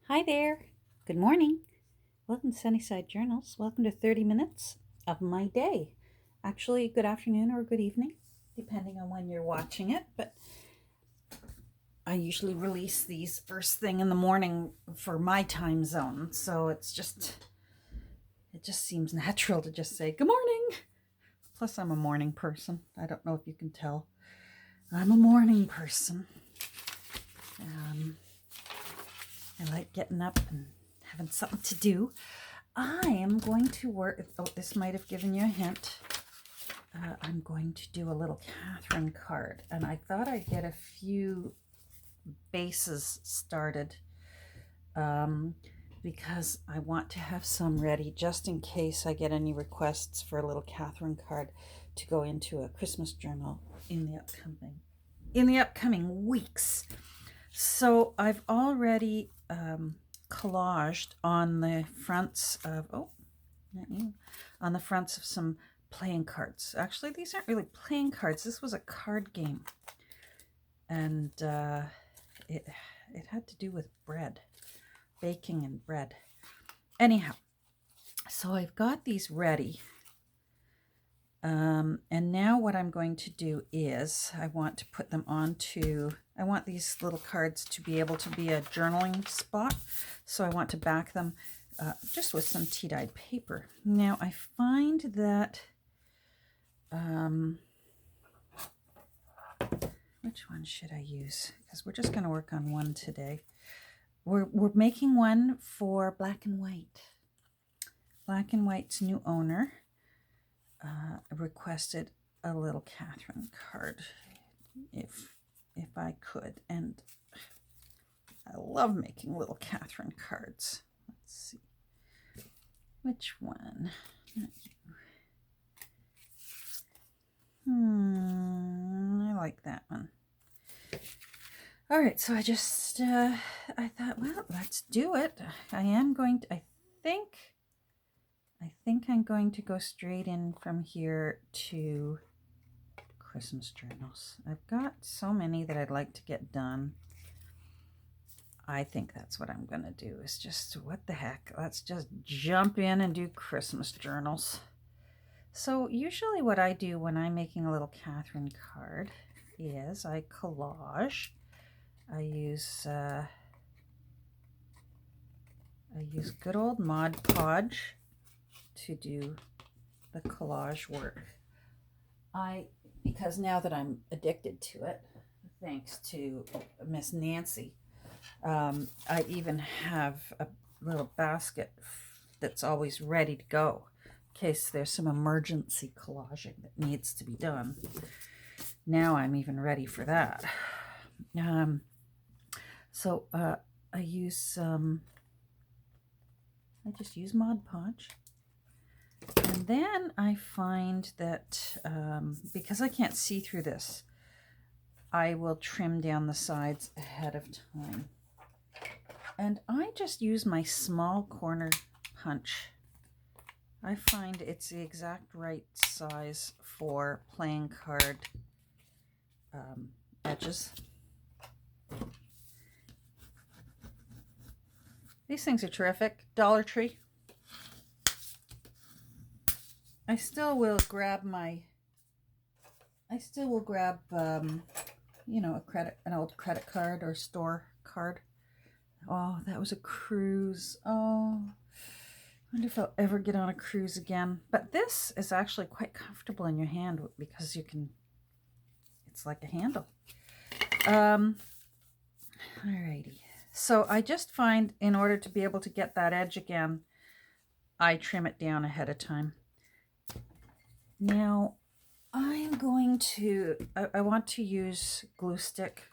Hi there. Good morning. Welcome to Sunnyside Journals. Welcome to 30 minutes of my day. Actually, good afternoon or good evening, depending on when you're watching it. But I usually release these first thing in the morning for my time zone. So it just seems natural to just say good morning. Plus, I'm a morning person. I don't know if you can tell. I'm a morning person. I like getting up and having something to do. I am going to work, this might have given you a hint. I'm going to do a little Catherine card, and I thought I'd get a few bases started because I want to have some ready just in case I get any requests for a little Catherine card to go into a Christmas journal in the upcoming weeks. So I've already collaged on the fronts of on the fronts of some playing cards. Actually, these aren't really playing cards. This was a card game, and it had to do with bread, baking and bread. Anyhow, so I've got these ready. And now what I'm going to do is I want to put them onto, I want these little cards to be able to be a journaling spot. So I want to back them just with some tea-dyed paper. Now I find that, which one should I use? Because we're just going to work on one today. We're making one for Black and White. Black and White's new owner requested a little Catherine card if I could, and I love making little Catherine cards. Let's see which one. I like that one. All right, so I just I thought, well, let's do it. I think I'm going to go straight in from here to Christmas journals. I've got so many that I'd like to get done. I think that's what I'm going to do, is just, what the heck, let's just jump in and do Christmas journals. So usually what I do when I'm making a little Catherine card is I collage. I use good old Mod Podge to do the collage work. Because now that I'm addicted to it, thanks to Miss Nancy, I even have a little basket that's always ready to go in case there's some emergency collaging that needs to be done. Now I'm even ready for that. So I just use Mod Podge. And then I find that because I can't see through this, I will trim down the sides ahead of time. And I just use my small corner punch. I find it's the exact right size for playing card edges. These things are terrific. Dollar Tree. I still will grab an old credit card or store card. Oh, that was a cruise. Oh, I wonder if I'll ever get on a cruise again. But this is actually quite comfortable in your hand because it's like a handle. Alrighty. So I just find, in order to be able to get that edge again, I trim it down ahead of time. Now, I want to use glue stick,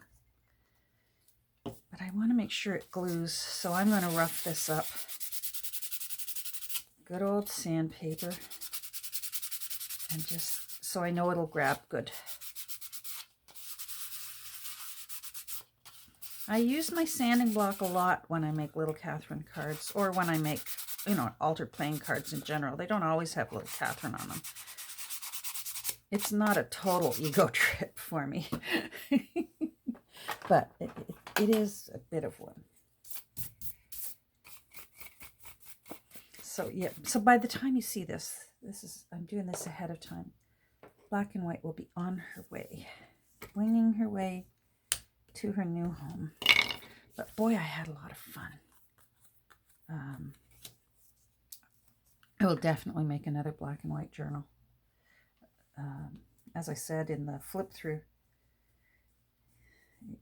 but I want to make sure it glues, so I'm going to rough this up. Good old sandpaper, and just so I know it'll grab good. I use my sanding block a lot when I make little Catherine cards, or when I make, altered playing cards in general. They don't always have little Catherine on them. It's not a total ego trip for me, but it is a bit of one. So yeah, so by the time you see this, I'm doing this ahead of time. Black and White will be on her way, winging her way to her new home. But boy, I had a lot of fun. I will definitely make another Black and White journal. As I said in the flip through,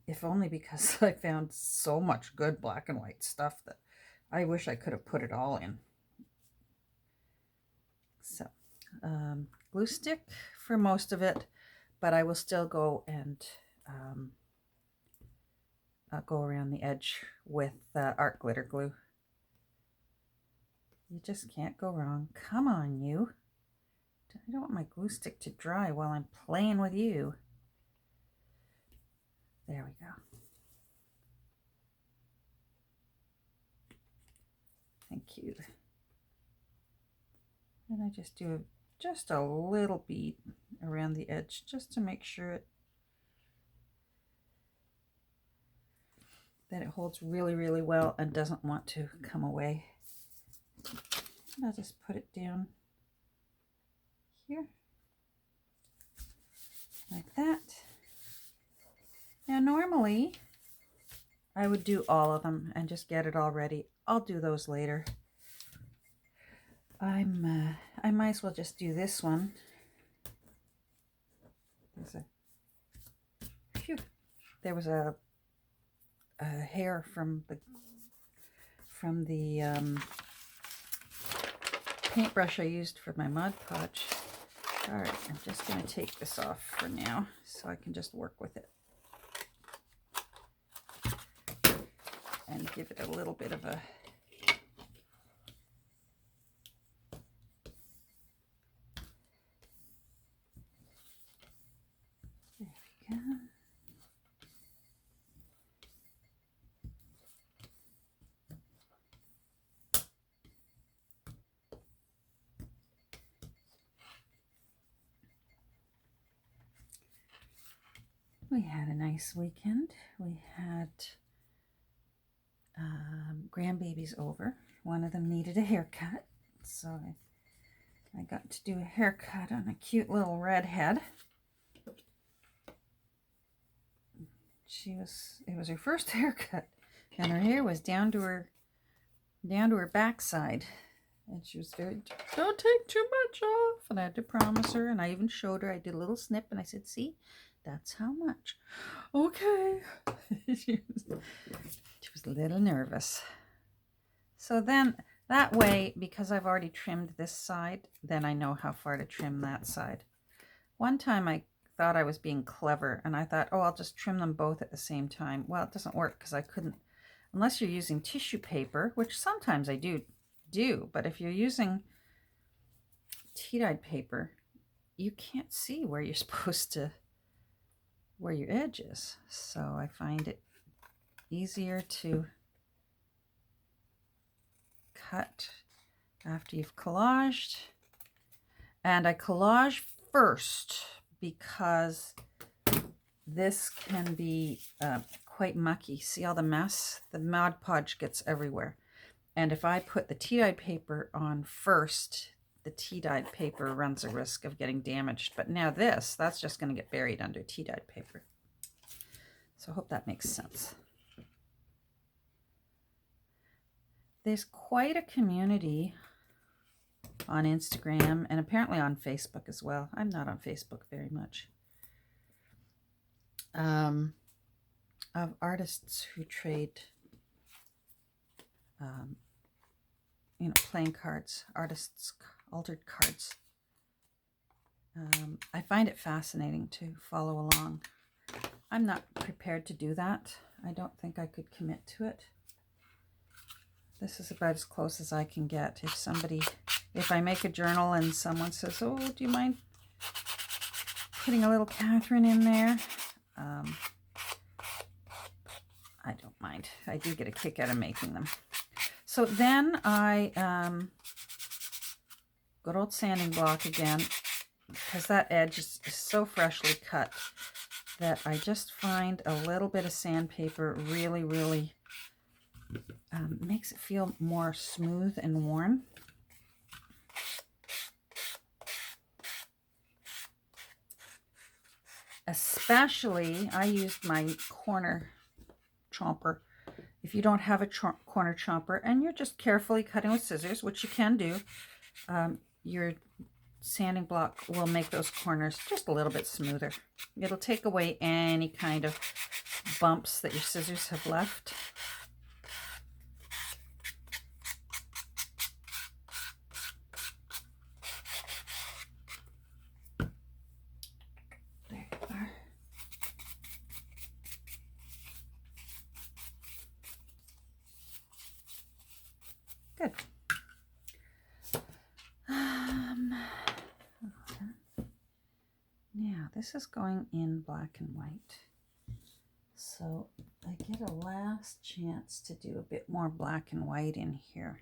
if only because I found so much good Black and White stuff that I wish I could have put it all in. So, glue stick for most of it, but I will still go and go around the edge with art glitter glue. You just can't go wrong. Come on, you. I don't want my glue stick to dry while I'm playing with you. There we go. Thank you. And I just do just a little bead around the edge just to make sure that it holds really, really well and doesn't want to come away. And I'll just put it down here like that. Now normally I would do all of them and just get it all ready. I'll do those later. I might as well just do this one. There was a hair from the paintbrush I used for my Mod Podge. All right, I'm just going to take this off for now so I can just work with it and give it a little bit of a there we go. We had a nice weekend. We had grandbabies over. One of them needed a haircut, so I got to do a haircut on a cute little redhead. It was her first haircut, and her hair was down to her backside, and she was very, don't take too much off, and I had to promise her, and I even showed her. I did a little snip, and I said, see, that's how much. Okay. She was a little nervous. So then that way, because I've already trimmed this side, then I know how far to trim that side. One time I thought I was being clever, and I thought, oh, I'll just trim them both at the same time. Well, it doesn't work because I couldn't, unless you're using tissue paper, which sometimes I do, but if you're using tea-dyed paper, you can't see where you're supposed to, where your edge is. So I find it easier to cut after you've collaged. And I collage first because this can be quite mucky. See all the mess? The Mod Podge gets everywhere. And if I put the tea-dyed paper on first, the tea-dyed paper runs a risk of getting damaged. But now that's just going to get buried under tea-dyed paper. So I hope that makes sense. There's quite a community on Instagram and apparently on Facebook as well. I'm not on Facebook very much. Of artists who trade, playing cards, artists' altered cards. I find it fascinating to follow along. I'm not prepared to do that. I don't think I could commit to it. This is about as close as I can get. If I make a journal and someone says, oh, do you mind putting a little Catherine in there? I don't mind. I do get a kick out of making them. So then I, good old sanding block again, because that edge is so freshly cut that I just find a little bit of sandpaper really, really makes it feel more smooth and worn. Especially, I used my corner chomper. If you don't have a corner chomper and you're just carefully cutting with scissors, which you can do, your sanding block will make those corners just a little bit smoother. It'll take away any kind of bumps that your scissors have left. There you are. Good. Now this is going in black and white. So I get a last chance to do a bit more black and white in here.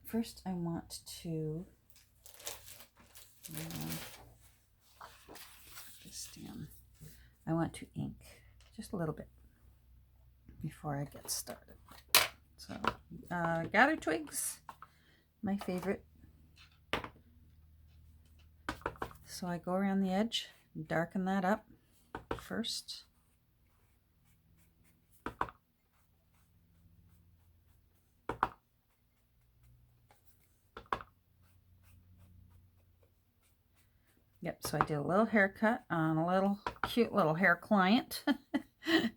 First I want to put this down. I want to ink just a little bit before I get started. So gather twigs, my favorite. So I go around the edge, darken that up first. Yep, so I did a little haircut on a little cute little hair client. I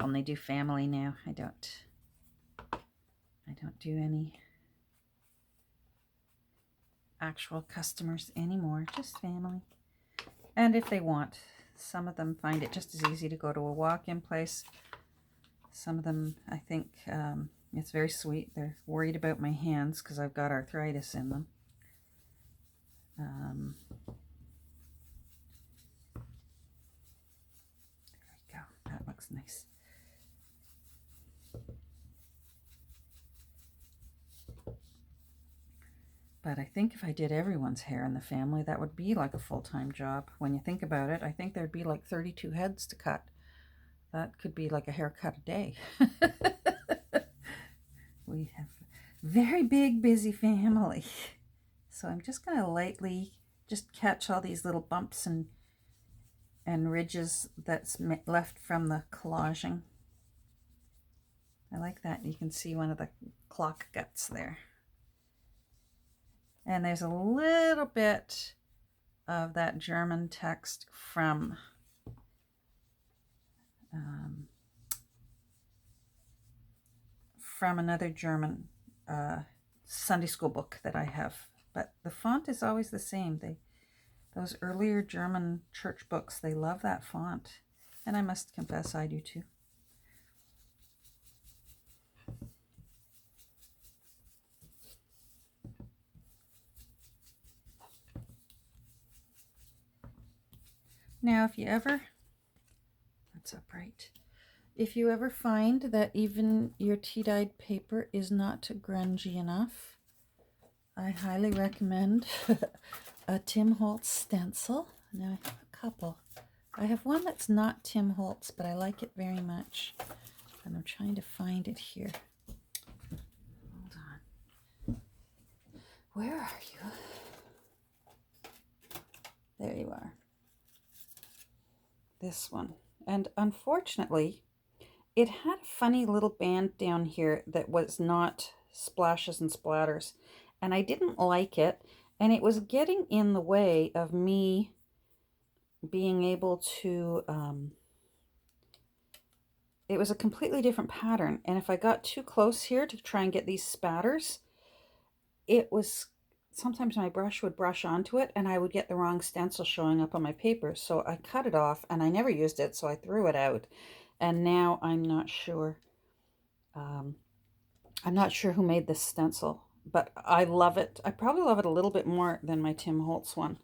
only do family now. I don't do any actual customers anymore, just family. And if they want, some of them find it just as easy to go to a walk-in place. Some of them, I think, it's very sweet. They're worried about my hands because I've got arthritis in them. There we go. That looks nice. But I think if I did everyone's hair in the family, that would be like a full-time job. When you think about it, I think there'd be like 32 heads to cut. That could be like a haircut a day. We have a very big, busy family. So I'm just going to lightly just catch all these little bumps and ridges that's left from the collaging. I like that. You can see one of the clock guts there. And there's a little bit of that German text from another German Sunday school book that I have. But the font is always the same. Those earlier German church books, they love that font. And I must confess, I do too. Now, if you ever, that's upright. If you ever find that even your tea-dyed paper is not grungy enough, I highly recommend a Tim Holtz stencil. Now I have a couple. I have one that's not Tim Holtz, but I like it very much. And I'm trying to find it here. Hold on. Where are you? There you are. This one. And unfortunately, it had a funny little band down here that was not splashes and splatters. And I didn't like it. And it was getting in the way of me being able to... it was a completely different pattern. And if I got too close here to try and get these spatters, it was... sometimes my brush would brush onto it and I would get the wrong stencil showing up on my paper. So I cut it off and I never used it, so I threw it out. And now I'm not sure. I'm not sure who made this stencil, but I love it. I probably love it a little bit more than my Tim Holtz one.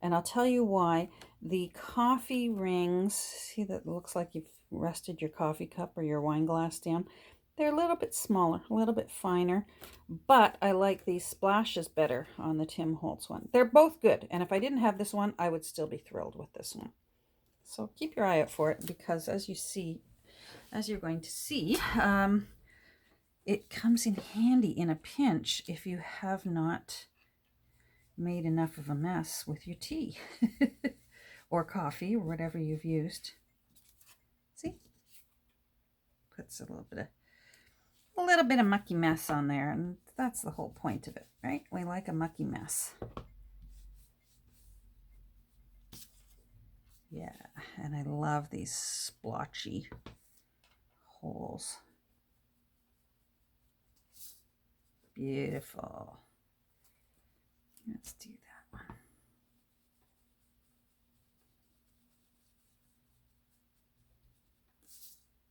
And I'll tell you why. The coffee rings, see that looks like you've rested your coffee cup or your wine glass down. They're a little bit smaller, a little bit finer, but I like these splashes better on the Tim Holtz one. They're both good, and if I didn't have this one, I would still be thrilled with this one. So keep your eye out for it, because as you're going to see, it comes in handy in a pinch if you have not made enough of a mess with your tea. or coffee or whatever you've used. See? Puts a little bit of mucky mess on there, and that's the whole point of it, right? We like a mucky mess. Yeah, and I love these splotchy holes. Beautiful. Let's do that one.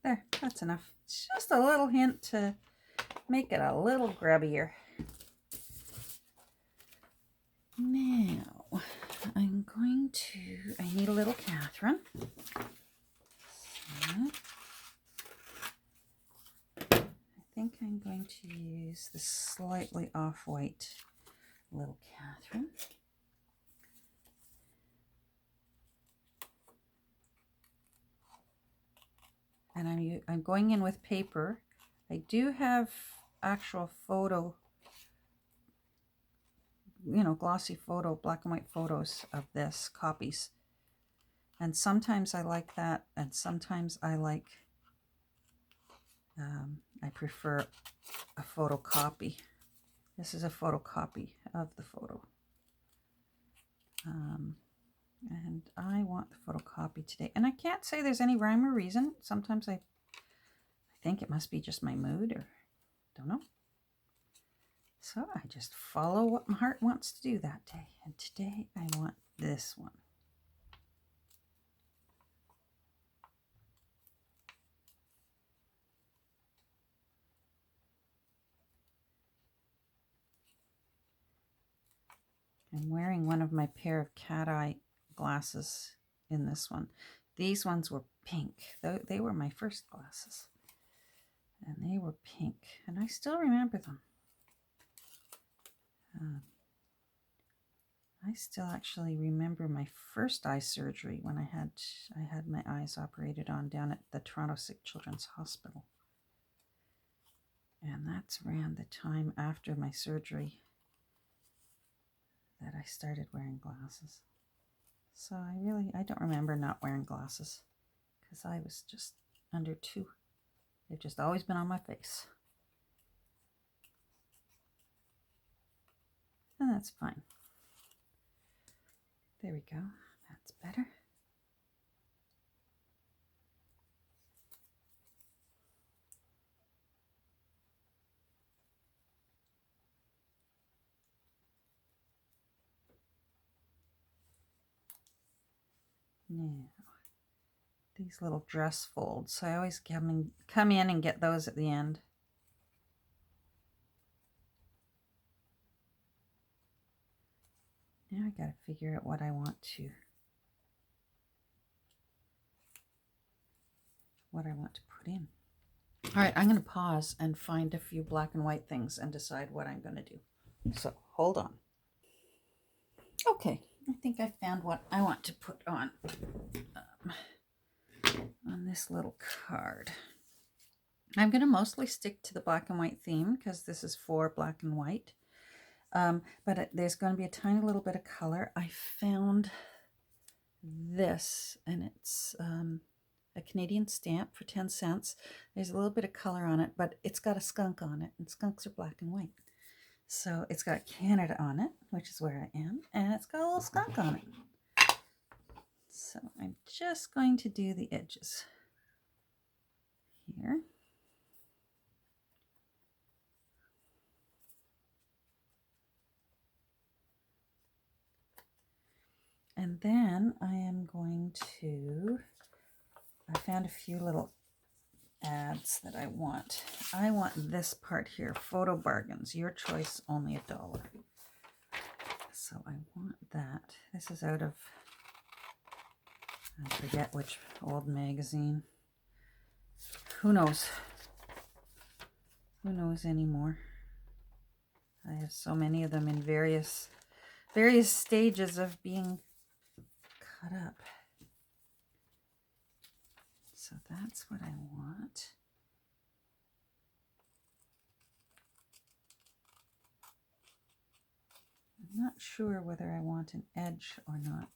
There, that's enough. It's just a little hint to make it a little grubbier. Now, I need a little Catherine. So, I think I'm going to use the slightly off-white little Catherine. And I'm going in with paper. I do have actual photo, glossy photo, black and white photos of this, copies. And sometimes I like that, and sometimes I like, I prefer a photocopy. This is a photocopy of the photo. And I want the photocopy today. And I can't say there's any rhyme or reason. Sometimes I think it must be just my mood, or don't know. So I just follow what my heart wants to do that day. And today I want this one. I'm wearing one of my pair of cat eye glasses in this one. These ones were pink. They were my first glasses. And they were pink. And I still remember them. I still actually remember my first eye surgery when I had my eyes operated on down at the Toronto Sick Children's Hospital. And that's around the time after my surgery that I started wearing glasses. So I don't remember not wearing glasses because I was just under 2. They've just always been on my face. And that's fine. There we go. That's better. Now, these little dress folds. So I always come in and get those at the end. Now I got to figure out what I want to put in. All right, I'm going to pause and find a few black and white things and decide what I'm going to do. So hold on. Okay, I think I found what I want to put on this little card. I'm going to mostly stick to the black and white theme because this is for black and white. But there's going to be a tiny little bit of color. I found this, and it's a Canadian stamp for 10 cents. There's a little bit of color on it, but it's got a skunk on it, and skunks are black and white. So it's got Canada on it, which is where I am, and it's got a little skunk on it. So I'm just going to do the edges here. And then I am going to, I found a few little ads that I want. I want this part here, photo bargains, your choice, only $1. So I want that. This is out of, I forget which old magazine. Who knows? Who knows anymore? I have so many of them in various stages of being cut up. So that's what I want. I'm not sure whether I want an edge or not.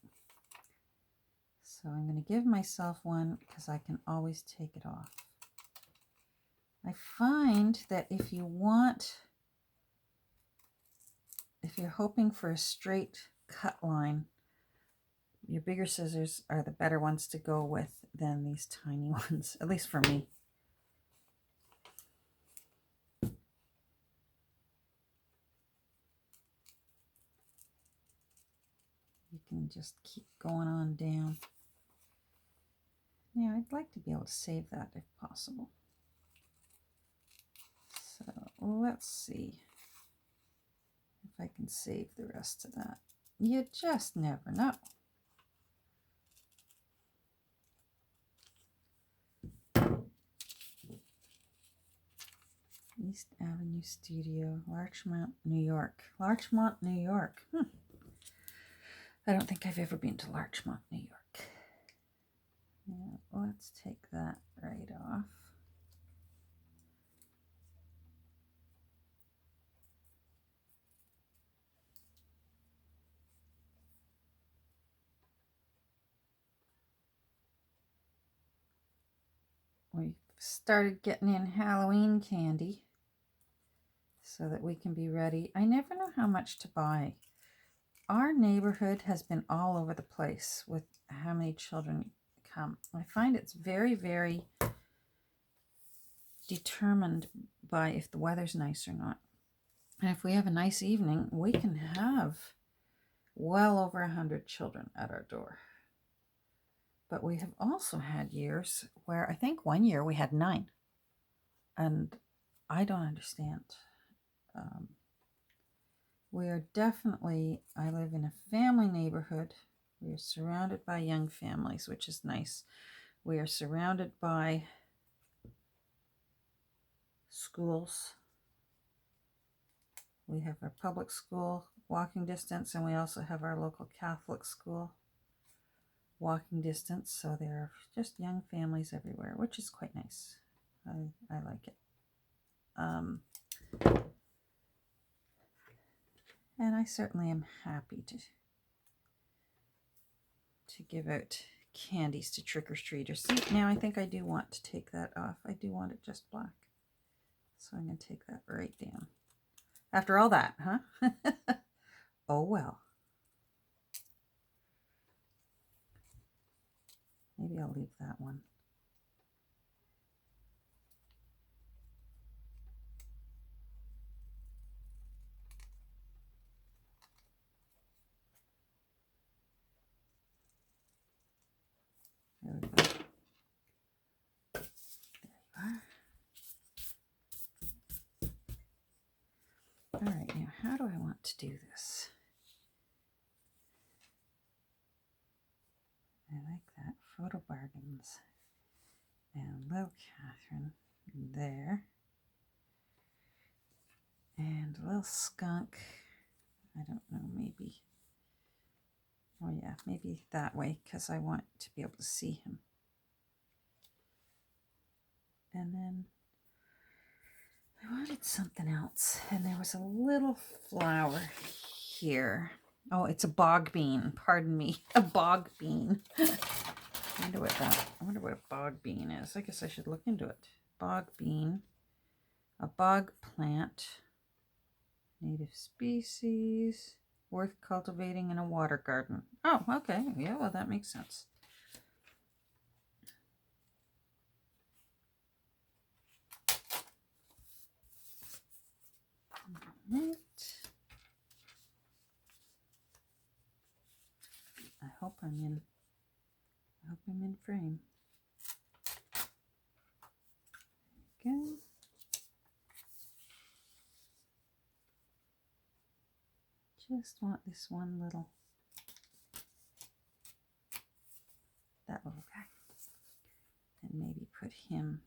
So I'm going to give myself one because I can always take it off. I find that if you're hoping for a straight cut line, your bigger scissors are the better ones to go with than these tiny ones, at least for me. You can just keep going on down. Yeah, I'd like to be able to save that if possible. So let's see if I can save the rest of that. You just never know. East Avenue Studio, Larchmont, New York. Larchmont, New York. I don't think I've ever been to Larchmont, New York. Yeah, let's take that right off. We've started getting in Halloween candy so that we can be ready. I never know how much to buy. Our neighborhood has been all over the place with how many children come. I find it's very, very determined by if the weather's nice or not. And if we have a nice evening, we can have well over 100 children at our door. But we have also had years where I think one year we had 9. And I don't understand. We are definitely, I live in a family neighborhood. We are surrounded by young families, which is nice. We are surrounded by schools. We have our public school walking distance, and we also have our local Catholic school walking distance. So there are just young families everywhere, which is quite nice. I like it. And I certainly am happy to give out candies to trick-or-treaters. See, now I think I do want to take that off. I do want it just black. So I'm going to take that right down. After all that, huh? Oh, well. Maybe I'll leave that one. There we go. There you are. All right, now how do I want to do this? I like that. Photo bargains. And little Catherine there. And a little skunk. I don't know, maybe. Oh yeah, maybe that way, because I want to be able to see him. And then I wanted something else. And there was a little flower here. Oh, it's a bog bean. Pardon me. A bog bean. I wonder what a bog bean is. I guess I should look into it. Bog bean. A bog plant. Native species. Worth cultivating in a water garden. Oh, okay. Yeah, well, that makes sense. Right. I hope I'm in frame. Again. Just want this one little, that little guy. And maybe put him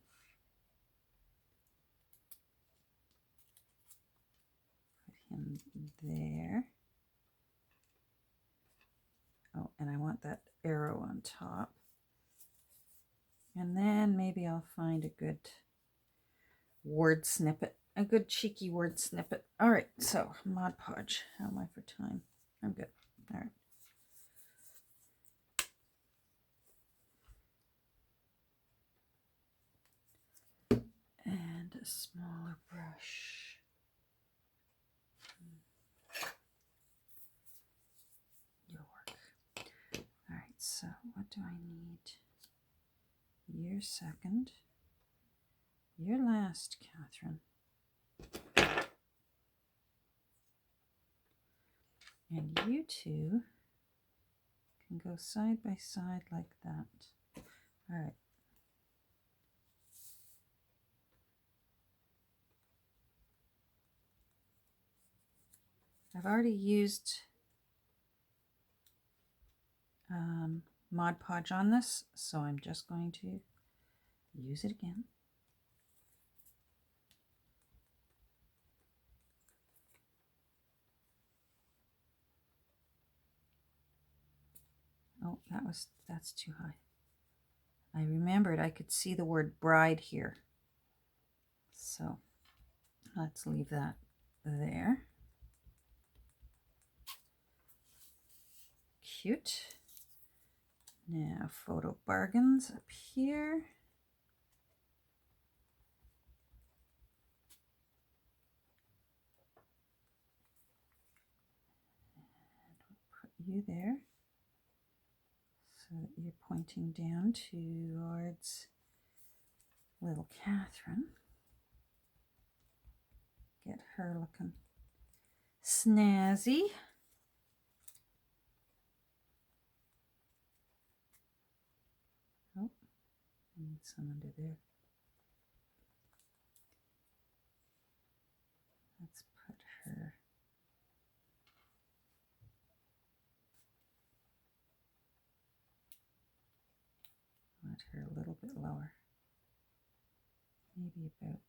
there. Oh, and I want that arrow on top. And then maybe I'll find a good word snippet, a good cheeky word snippet. All right, so Mod Podge, how am I for time? I'm good. All right. a smaller brush. It'll work. All right, so what do I need? Your second. Your last, Catherine. And you two can go side by side like that. All right. I've already used Mod Podge on this, so I'm just going to use it again. Oh, that's too high. I remembered I could see the word bride here. So let's leave that there. Cute. Now photo bargains up here. And we'll put you there so that you're pointing down towards little Catherine. Get her looking snazzy. Oh, I need some under there. Let's put her a little bit lower. Maybe about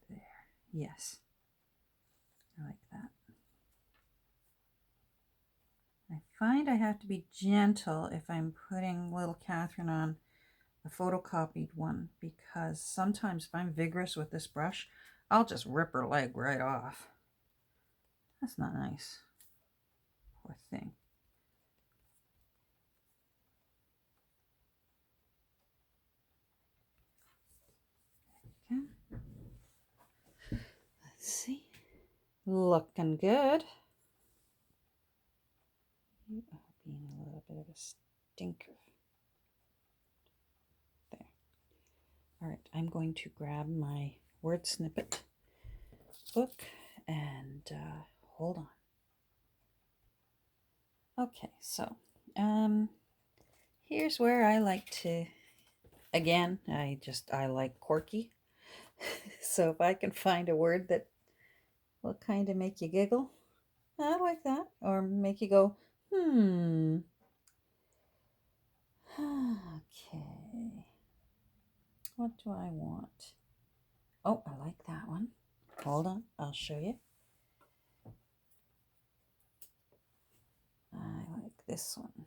there. Yes, I like that. I find I have to be gentle if I'm putting little Catherine on a photocopied one, because sometimes if I'm vigorous with this brush, I'll just rip her leg right off. That's not nice. Poor thing. Okay. Let's see. Looking good. You are being a little bit of a stinker. There. All right, I'm going to grab my word snippet book and hold on. Okay, so here's where I like to, again, I like quirky. So if I can find a word that will kind of make you giggle, I like that, or make you go, Okay, what do I want? Oh, I like that one. Hold on, I'll show you. I like this one.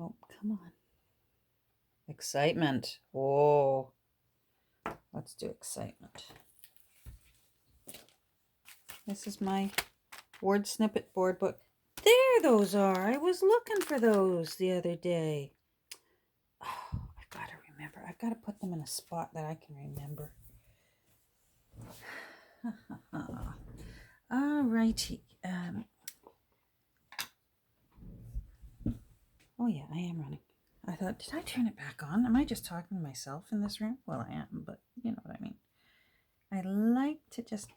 Oh, come on. Excitement. Oh, let's do excitement. This is my word snippet board book. There those are. I was looking for those the other day. Oh, I've got to remember. I've got to put them in a spot that I can remember. All righty. Oh yeah, I am running. I thought, did I turn it back on? Am I just talking to myself in this room? Well, I am, but you know what I mean. I like to just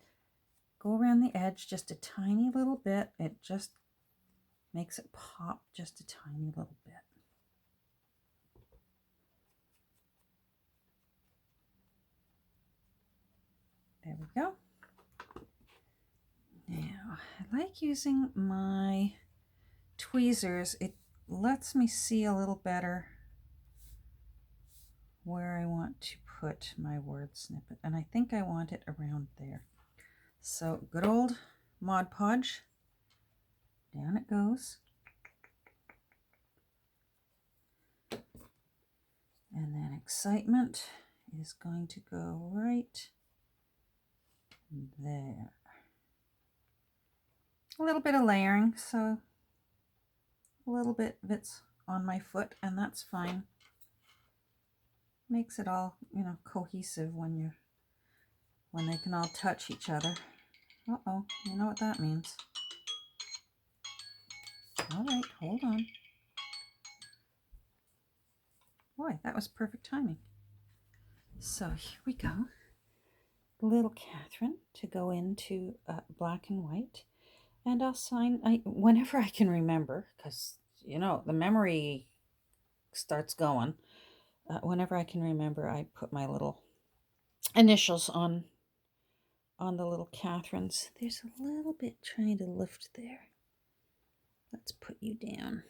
go around the edge just a tiny little bit. It just makes it pop just a tiny little bit. There we go. Now, I like using my tweezers. It lets me see a little better where I want to put my word snippet. And I think I want it around there. So good old Mod Podge. Down it goes. And then excitement is going to go right there. A little bit of layering, so a little bit of it's on my foot, and that's fine. Makes it all, cohesive when they can all touch each other. Uh-oh, you know what that means. All right, hold on. Boy, that was perfect timing. So here we go. Little Catherine to go into black and white. And I'll sign whenever I can remember, because, the memory starts going. Whenever I can remember, I put my little initials on the little Catherines. There's a little bit trying to lift there. Let's put you down.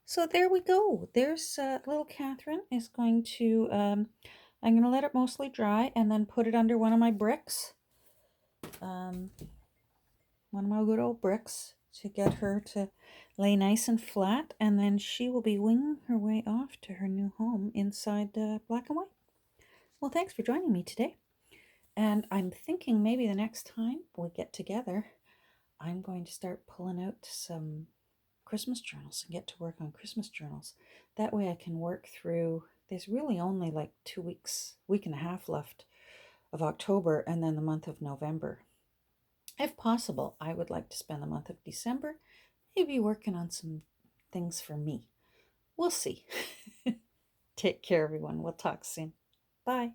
So there we go. There's little Catherine is going to, I'm going to let it mostly dry and then put it under one of my bricks. One of my good old bricks to get her to lay nice and flat. And then she will be winging her way off to her new home inside black and white. Well, thanks for joining me today. And I'm thinking maybe the next time we get together, I'm going to start pulling out some Christmas journals and get to work on Christmas journals. That way I can work through, there's really only like 2 weeks, week and a half left of October and then the month of November. If possible, I would like to spend the month of December maybe working on some things for me. We'll see. Take care, everyone. We'll talk soon. Bye.